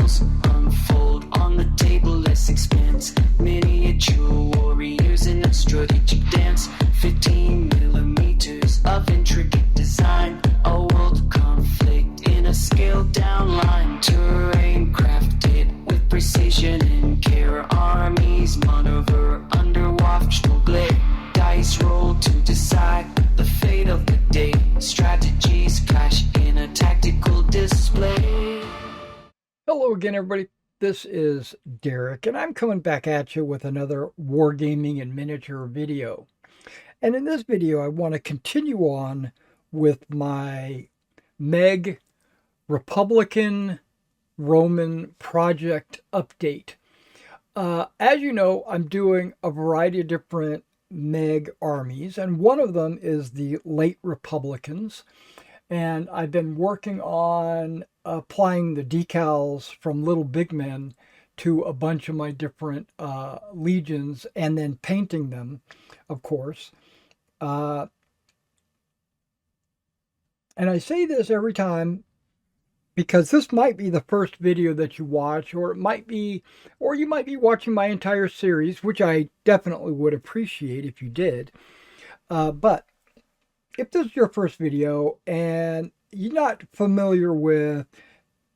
battles unfold on the table, less expanse. Miniature warriors in a strategic dance. 15 millimeters of intricate design. A world of conflict in a scaled down line. Terrain crafted with precision and care. Armies maneuver under watchful glare. Dice roll to decide the fate of the day. Strategies clash in a tactical display. Hello again, everybody. This is Derek, and I'm coming back at you with another wargaming and miniature video. And in this video, I want to continue on with my Meg Republican Roman project update. As you know, I'm doing a variety of different Meg armies, and one of them is the late Republicans. And I've been working on applying the decals from Little Big Men to a bunch of my different legions and then painting them, of course. And I say this every time because this might be the first video that you watch, or you might be watching my entire series, which I definitely would appreciate if you did. But if this is your first video and you're not familiar with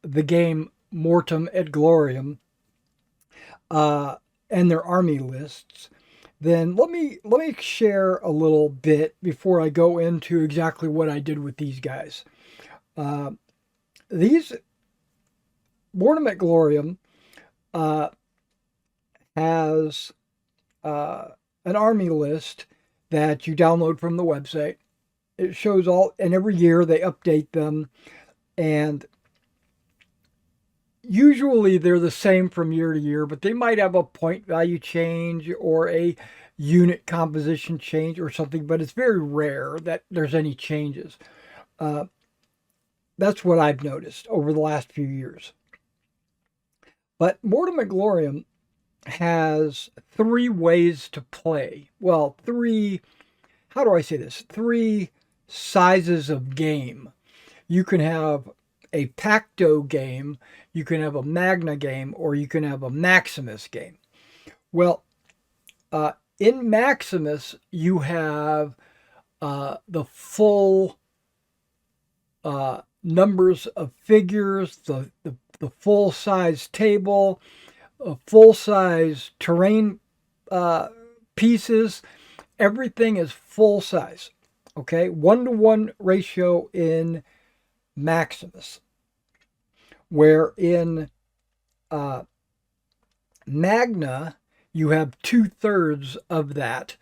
the game Mortem et Gloriam and their army lists, then let me share a little bit before I go into exactly what I did with these guys. These Mortem et Gloriam has an army list that you download from the website. It shows all, and every year they update them, and usually they're the same from year to year, but they might have a point value change or a unit composition change or something, but it's very rare that there's any changes. That's what I've noticed over the last few years. But Mortem et Gloriam has three ways to play. Well, how do I say this? Three sizes of game. You can have a Pacto game, you can have a Magna game, or you can have a Maximus game. Well, in Maximus, you have the full numbers of figures, the full-size table, full-size terrain pieces. Everything is full-size. Okay, 1-to-1 ratio in Maximus, where in Magna you have 2/3 of that,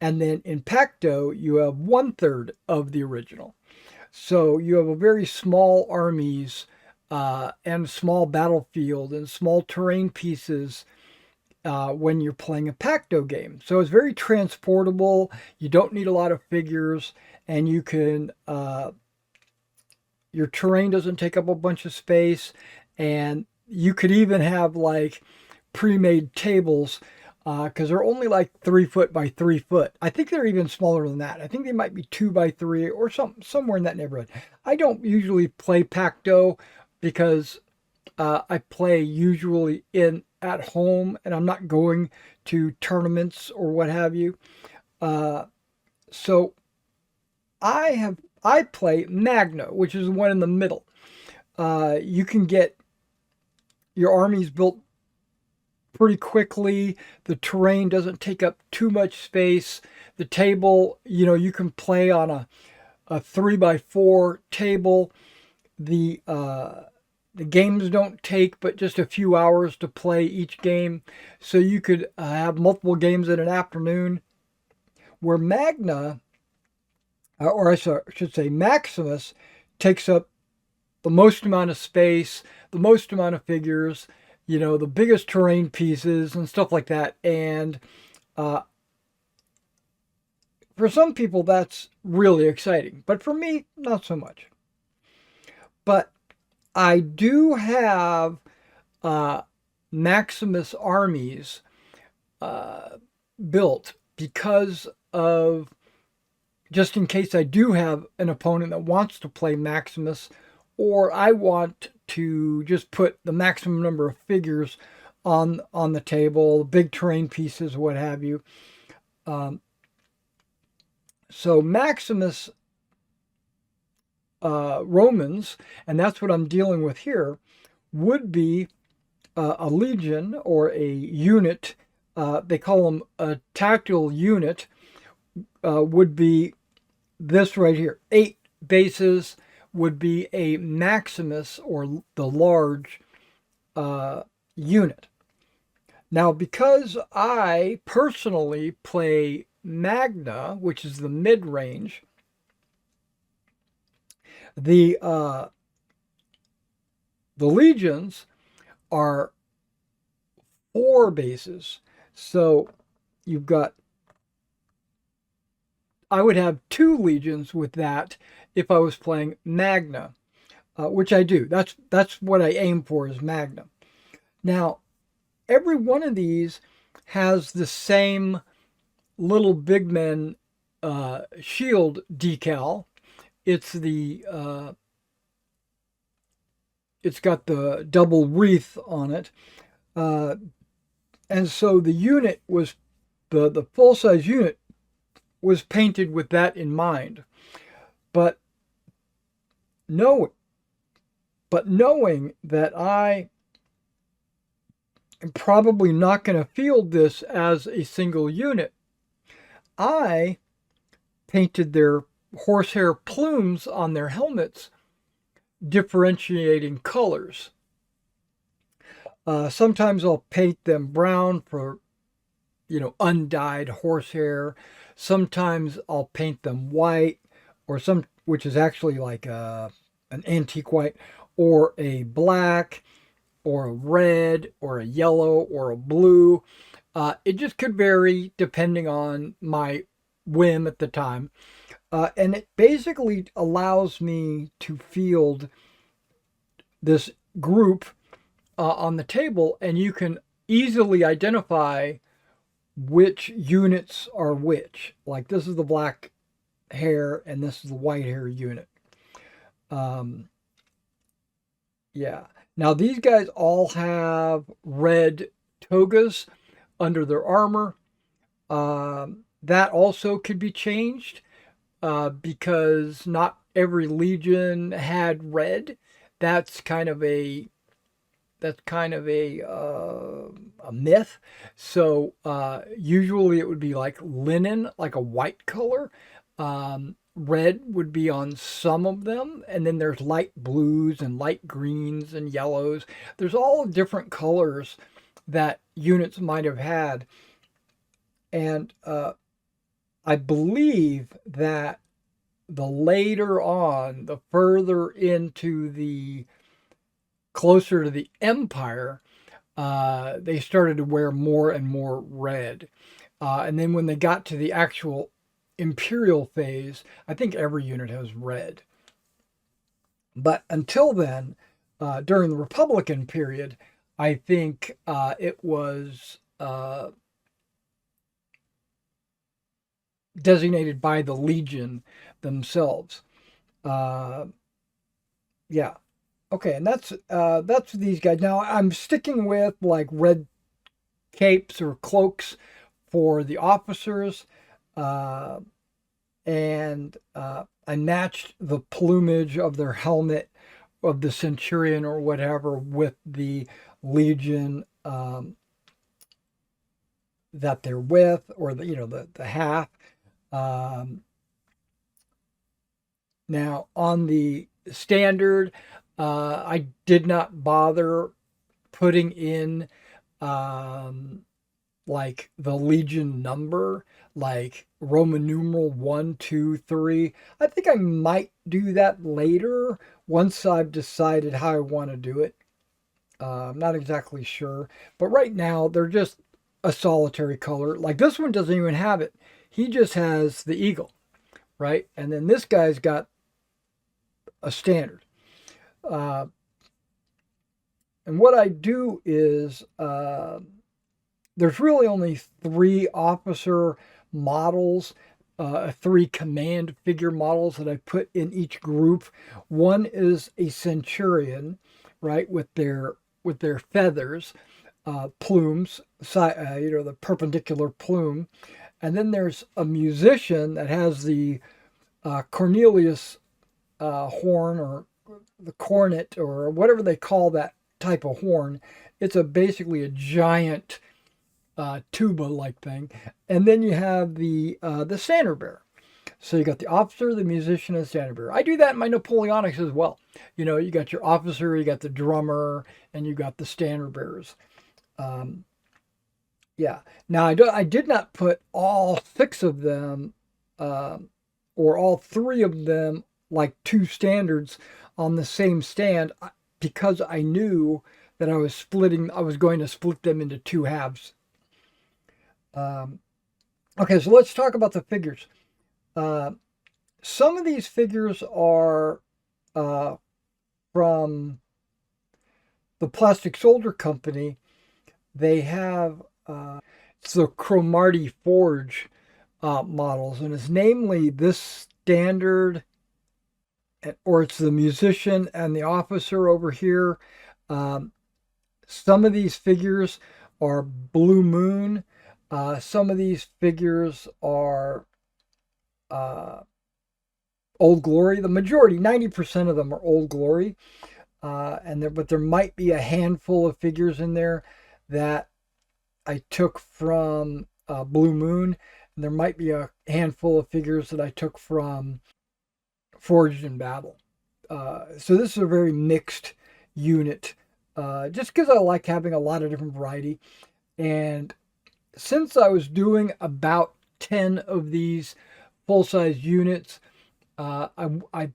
and then in Pacto you have 1/3 of the original. So you have a very small armies and small battlefield and small terrain pieces when you're playing a Pacto game. So it's very transportable. You don't need a lot of figures, and you can your terrain doesn't take up a bunch of space, and you could even have like pre-made tables because they're only like 3 foot by 3 foot. I think they're even smaller than that. I think they might be 2 by 3 or somewhere in that neighborhood. I don't usually play Pacto because I play usually at home, and I'm not going to tournaments or what have you. So I play Magna, which is the one in the middle. You can get your armies built pretty quickly. The terrain doesn't take up too much space. The table, you can play on a 3x4 table. The games don't take but just a few hours to play each game, so you could have multiple games in an afternoon. Where Magna, or I should say Maximus, takes up the most amount of space, the most amount of figures, the biggest terrain pieces and stuff like that. And for some people, that's really exciting. But for me, not so much. But I do have Maximus armies built because of, just in case I do have an opponent that wants to play Maximus, or I want to just put the maximum number of figures on the table, big terrain pieces, what have you. So Maximus Romans, and that's what I'm dealing with here, would be a legion or a unit. They call them a tactical unit. Would be this right here. 8 bases would be a Maximus or the large unit. Now, because I personally play Magna, which is the mid-range, the legions are 4 bases. So you've got, I would have 2 legions with that if I was playing Magna, which I do. That's what I aim for, is Magna. Now, every one of these has the same little big men shield decal. It's got the double wreath on it, and so the unit was the full size unit was painted with that in mind. But knowing that I am probably not going to field this as a single unit, I painted their horsehair plumes on their helmets, differentiating colors. Sometimes I'll paint them brown for, undyed horsehair. Sometimes I'll paint them white, or which is actually like an antique white, or a black, or a red, or a yellow, or a blue. It just could vary depending on my whim at the time. And it basically allows me to field this group on the table, and you can easily identify which units are which. Like, this is the black hair and this is the white hair unit. Yeah. Now, these guys all have red togas under their armor. That also could be changed because not every legion had red. That's kind of a myth. So usually it would be like linen, like a white color. Red would be on some of them, and then there's light blues and light greens and yellows. There's all different colors that units might have had. And I believe that the later on, the further into the closer to the Empire, they started to wear more and more red. And then when they got to the actual Imperial phase, I think every unit has red. But until then, during the Republican period, I think it was designated by the Legion themselves. Yeah. Okay, and that's these guys. Now I'm sticking with like red capes or cloaks for the officers, and I matched the plumage of their helmet of the centurion or whatever with the legion that they're with, or the half. Now on the standard, I did not bother putting in like the legion number, like Roman numeral 1, 2, 3. I think I might do that later once I've decided how I want to do it. I'm not exactly sure, but right now they're just a solitary color. Like this one doesn't even have it. He just has the eagle, right? And then this guy's got a standard. And what I do is there's really only 3 officer models, 3 command figure models that I put in each group. One is a centurion, right, with their feathers, plumes, the perpendicular plume. And then there's a musician that has the Cornelius horn, or the cornet, or whatever they call that type of horn. It's basically a giant tuba-like thing. And then you have the standard bearer. So you got the officer, the musician, and the standard bearer. I do that in my Napoleonics as well. You got your officer, you got the drummer, and you got the standard bearers. Yeah. Now I did not put all 6 of them, or all 3 of them, like 2 standards, on the same stand, because I knew that I was going to split them into 2 halves. Okay, so let's talk about the figures. Some of these figures are from the Plastic Soldier Company. They have it's the Cromartie Forge models, and it's namely this standard, or it's the musician and the officer over here. Some of these figures are Blue Moon. Some of these figures are Old Glory. The majority, 90% of them, are Old Glory. But there might be a handful of figures in there that I took from Blue Moon. And there might be a handful of figures that I took from Forged in Battle. So this is a very mixed unit, just because I like having a lot of different variety. And since I was doing about 10 of these full-size units, I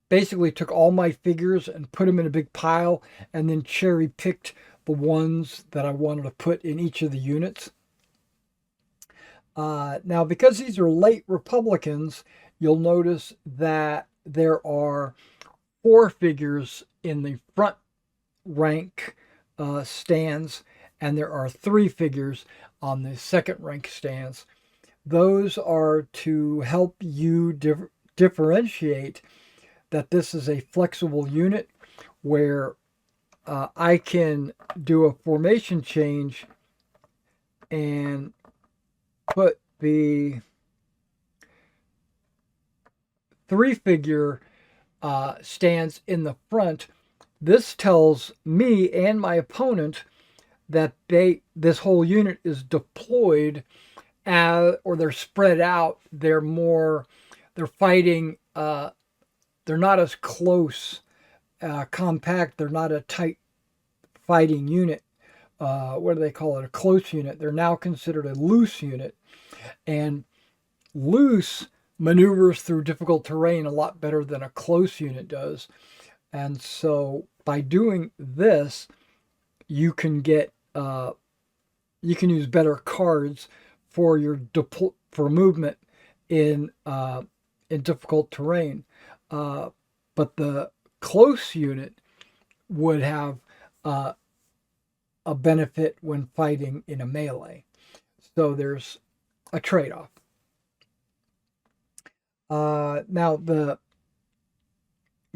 basically took all my figures and put them in a big pile, and then cherry-picked the ones that I wanted to put in each of the units. Now, because these are late Republicans, you'll notice that there are 4 figures in the front rank stands, and there are 3 figures on the second rank stands. Those are to help you differentiate that this is a flexible unit where I can do a formation change and put the 3 figure stands in the front. This tells me and my opponent that this whole unit is deployed, or they're spread out. They're fighting. They're not as close, compact. They're not a tight fighting unit. What do they call it? A close unit. They're now considered a loose unit, and loose maneuvers through difficult terrain a lot better than a close unit does. And so by doing this, you can use better cards for your for movement in difficult terrain. But the close unit would have a benefit when fighting in a melee. So there's a trade-off. Now the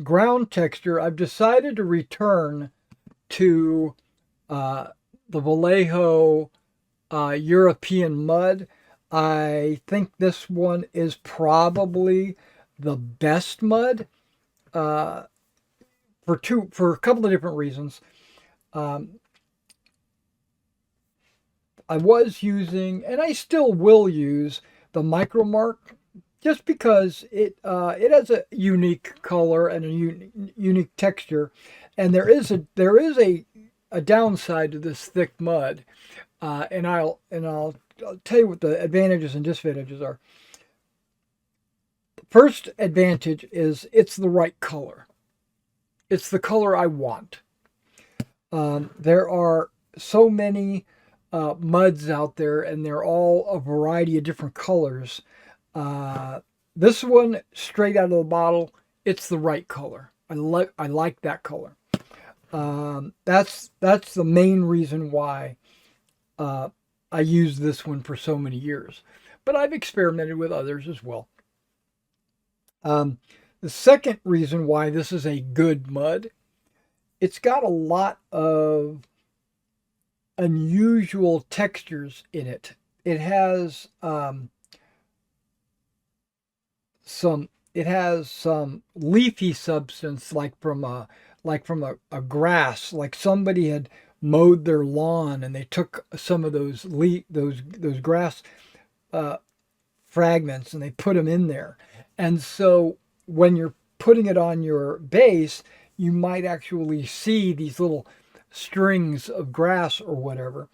ground texture, I've decided to return to the Vallejo European mud. I think this one is probably the best mud for a couple of different reasons. I was using, and I still will use, the Micro Mark, just because it has a unique color and a unique texture, and there is a downside to this thick mud, and I'll tell you what the advantages and disadvantages are. The first advantage is it's the right color. It's the color I want. There are so many muds out there, and they're all a variety of different colors. This one, straight out of the bottle, it's the right color. I like that color. That's the main reason why I used this one for so many years. But I've experimented with others as well. The second reason why this is a good mud it's got a lot of unusual textures in it. It has some leafy substance like from a grass, like somebody had mowed their lawn and they took some of those grass uh, fragments and they put them in there. And so when you're putting it on your base, you might actually see these little strings of grass or whatever,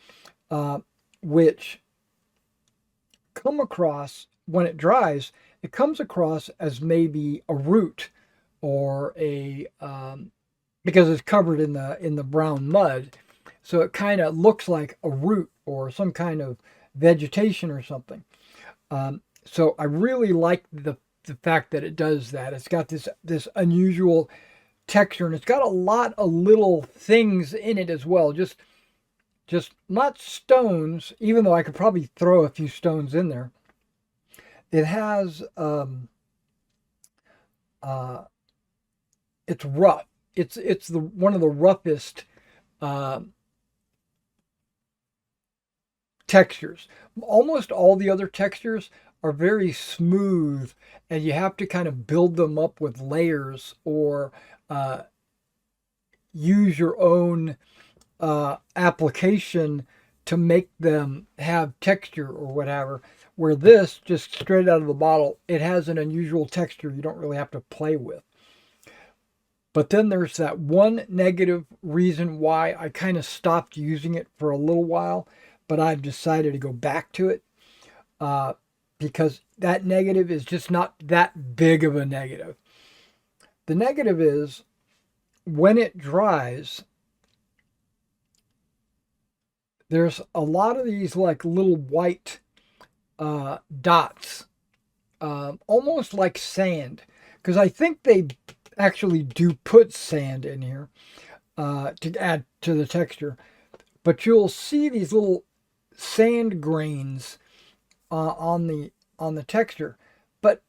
uh, which come across when it dries. It comes across as maybe a root or a because it's covered in the brown mud, so it kind of looks like a root or some kind of vegetation or something. So I really like the fact that it does that. It's got this unusual texture, and it's got a lot of little things in it as well. Just not stones, even though I could probably throw a few stones in there. It has it's rough. It's the one of the roughest uh, textures. Almost all the other textures are very smooth, and you have to kind of build them up with layers or uh, use your own application to make them have texture or whatever. Where this, just straight out of the bottle, it has an unusual texture you don't really have to play with. But then there's that one negative reason why I kind of stopped using it for a little while, but I've decided to go back to it uh, because that negative is just not that big of a negative. The negative is when it dries, there's a lot of these like little white dots, almost like sand, because I think they actually do put sand in here to add to the texture. But you'll see these little sand grains on the texture, but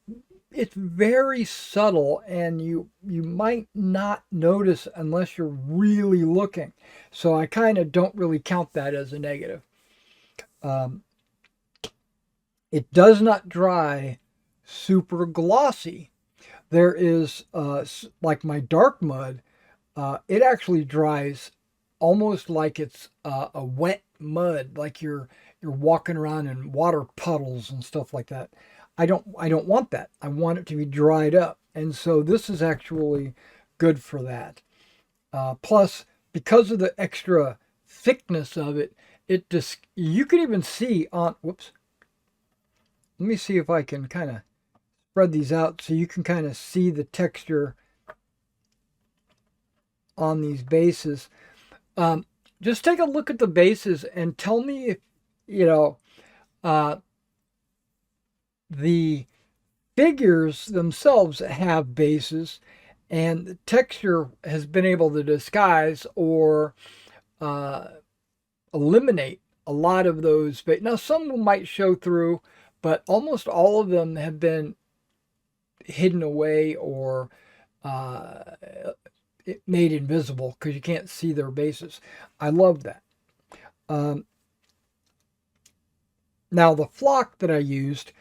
it's very subtle, and you might not notice unless you're really looking. So I kind of don't really count that as a negative. Um, it does not dry super glossy. There is like my dark mud. It actually dries almost like it's a wet mud, like you're walking around in water puddles and stuff like that. I don't want that. I want it to be dried up, and so this is actually good for that. Plus, because of the extra thickness of it, it just you can even see on. Whoops. Let me see if I can kind of spread these out so you can kind of see the texture on these bases. Just take a look at the bases and tell me if you know uh, the figures themselves have bases, and the texture has been able to disguise or uh, eliminate a lot of those. But now some might show through, but almost all of them have been hidden away or uh, made invisible because you can't see their bases. I love that. Um, Now the flock that I used,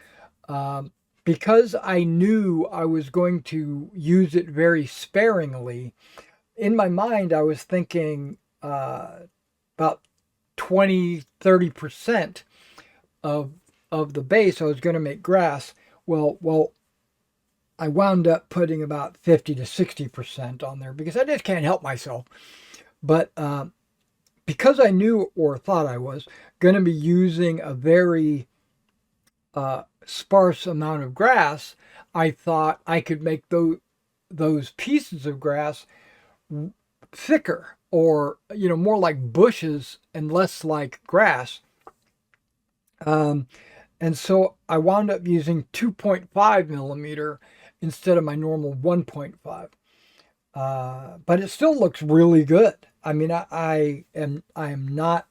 because I knew I was going to use it very sparingly, in my mind I was thinking about 20-30% of the base I was going to make grass. Well, I wound up putting about 50-60% on there because I just can't help myself. But because I knew or thought I was going to be using a very sparse amount of grass, I thought I could make those pieces of grass thicker, or more like bushes and less like grass. And so I wound up using 2.5 millimeter instead of my normal 1.5. But it still looks really good. I mean, I am not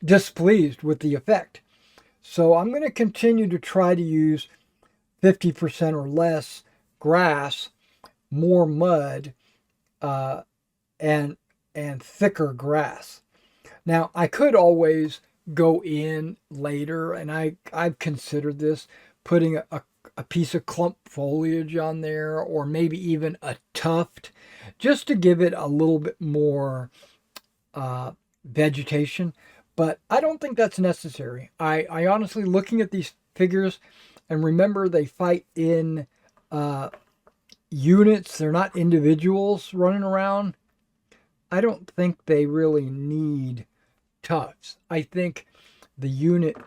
displeased with the effect. So I'm going to continue to try to use 50% or less grass more mud uh, and thicker grass. Now, I could always go in later, and I've considered this, putting a piece of clump foliage on there, or maybe even a tuft, just to give it a little bit more vegetation. But I don't think that's necessary. I honestly, looking at these figures, and remember they fight in units, they're not individuals running around. I don't think they really need tufts. I think the unit,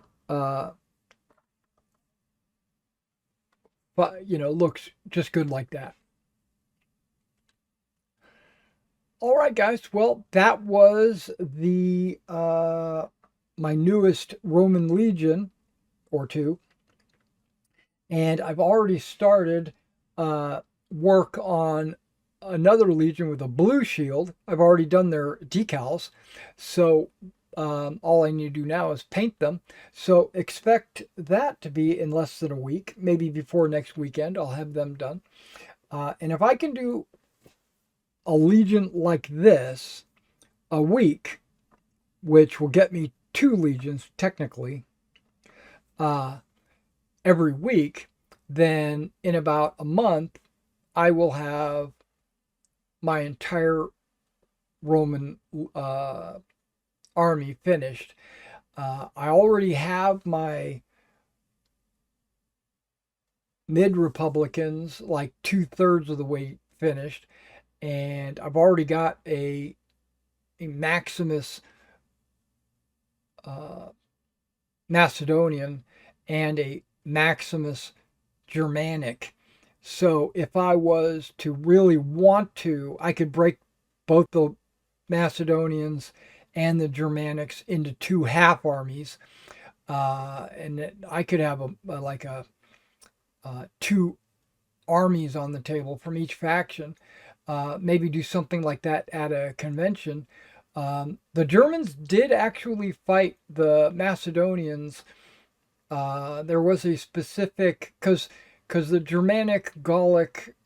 looks just good like that. All right, guys. Well, that was the my newest Roman Legion or two, and I've already started work on another Legion with a blue shield. I've already done their decals, so all I need to do now is paint them. So expect that to be in less than a week, maybe before next weekend. I'll have them done. And if I can do a Legion like this a week, which will get me 2 Legions technically every week, then in about a month I will have my entire Roman army finished. I already have my mid-Republicans like 2/3 of the way finished, and I've already got a Maximus Macedonian and a Maximus Germanic. So if I was to really want to, I could break both the Macedonians and the Germanics into 2 half armies, and I could have like a 2 armies on the table from each faction. Maybe do something like that at a convention. The Germans did actually fight the Macedonians. There was a specific, because the Germanic Gallic,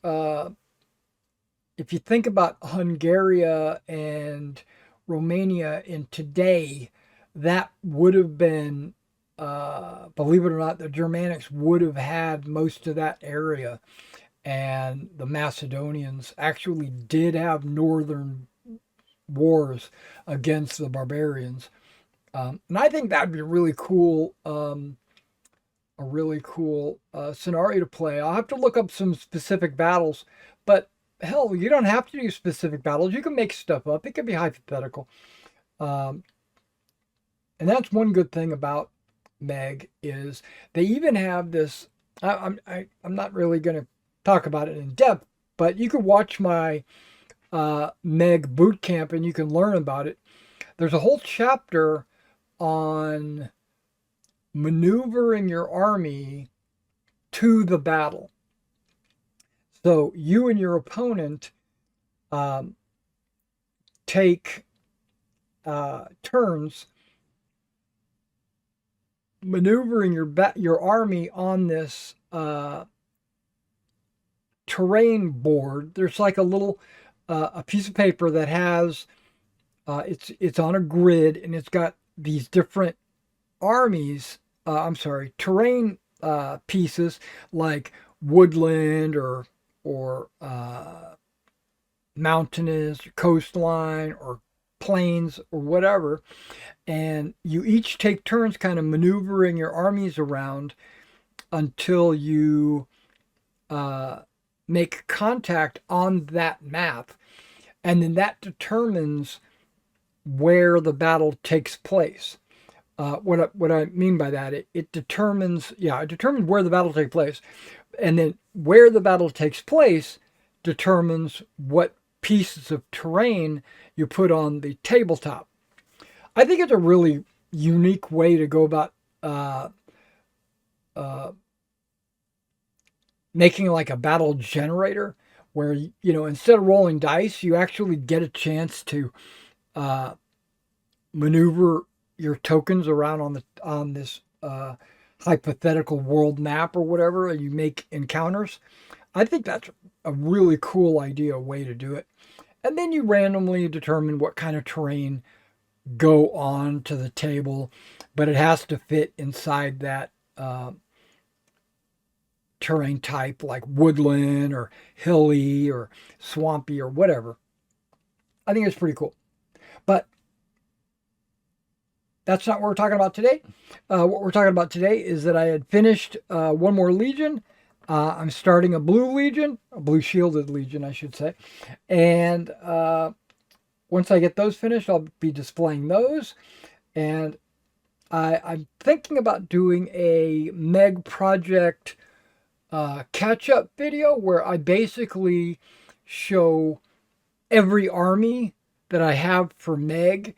if you think about Hungary and Romania in today, that would have been, believe it or not, the Germanics would have had most of that area. And the Macedonians actually did have northern wars against the barbarians. And I think that'd be really cool, a really cool scenario to play. I'll have to look up some specific battles, but hell, you don't have to do specific battles. You can make stuff up. It can be hypothetical. And that's one good thing about Meg is they even have this. I'm not really going to talk about it in depth, but you can watch my Meg boot camp and you can learn about it. There's a whole chapter on maneuvering your army to the battle. So you and your opponent take turns maneuvering your army on this terrain board. There's like a little a piece of paper that has it's on a grid, and it's got these different armies. Terrain pieces like woodland or mountainous, coastline, or plains, or whatever. And you each take turns kind of maneuvering your armies around until you make contact on that map. And then that determines where the battle takes place. What I mean by that, it determines where the battle takes place. And then where the battle takes place determines what pieces of terrain you put on the tabletop. I think it's a really unique way to go about making like a battle generator, where instead of rolling dice, you actually get a chance to maneuver your tokens around on this hypothetical world map or whatever, and you make encounters. I think that's a really cool idea, way to do it. And then you randomly determine what kind of terrain go on to the table, but it has to fit inside that terrain type, like woodland or hilly or swampy or whatever. I think it's pretty cool. But that's not what we're talking about today. What we're talking about today is that I had finished one more Legion. I'm starting a blue Legion, a blue shielded Legion, I should say. And once I get those finished, I'll be displaying those. And I'm thinking about doing a Meg project catch-up video where I basically show every army that I have for Meg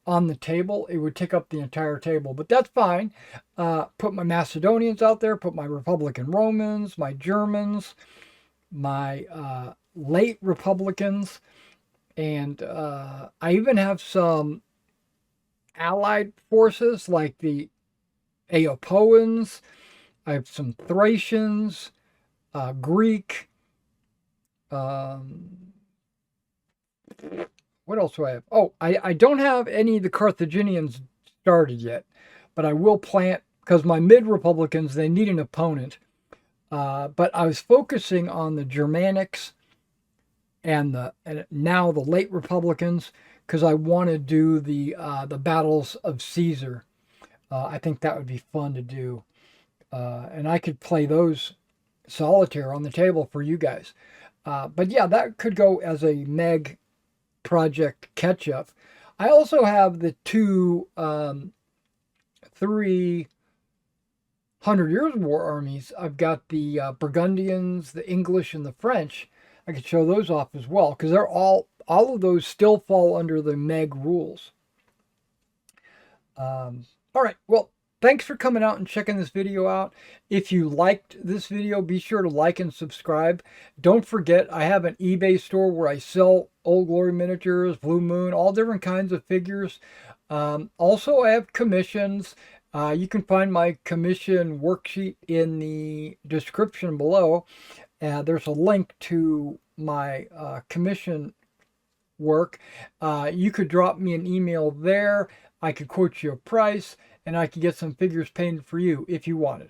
on the table. It would take up the entire table, but that's fine. Put my Macedonians out there, put my Republican Romans, my Germans, my late Republicans, and I even have some allied forces like the Aeopoans. I have some Thracians, Greek. What else do I have? Oh, I don't have any of the Carthaginians started yet, but I will plant, because my mid-Republicans, they need an opponent. But I was focusing on the Germanics and now the late Republicans, because I want to do the battles of Caesar. I think that would be fun to do. And I could play those solitaire on the table for you guys. But yeah, that could go as a Meg project catch-up. I also have the 300 Years War armies. I've got the Burgundians, the English, and the French. I could show those off as well, because they're all of those still fall under the Meg rules. All right, well, thanks for coming out and checking this video out. If you liked this video, be sure to like and subscribe. Don't forget, I have an eBay store where I sell Old Glory miniatures, Blue Moon, all different kinds of figures. Also, I have commissions. You can find my commission worksheet in the description below. There's a link to my commission work. You could drop me an email there. I could quote you a price, and I could get some figures painted for you if you wanted.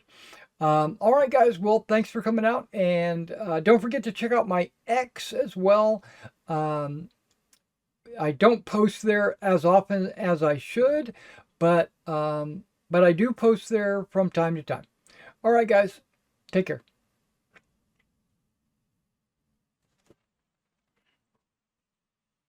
All right, guys. Well, thanks for coming out, and don't forget to check out my X as well. I don't post there as often as I should, but I do post there from time to time. All right, guys. Take care.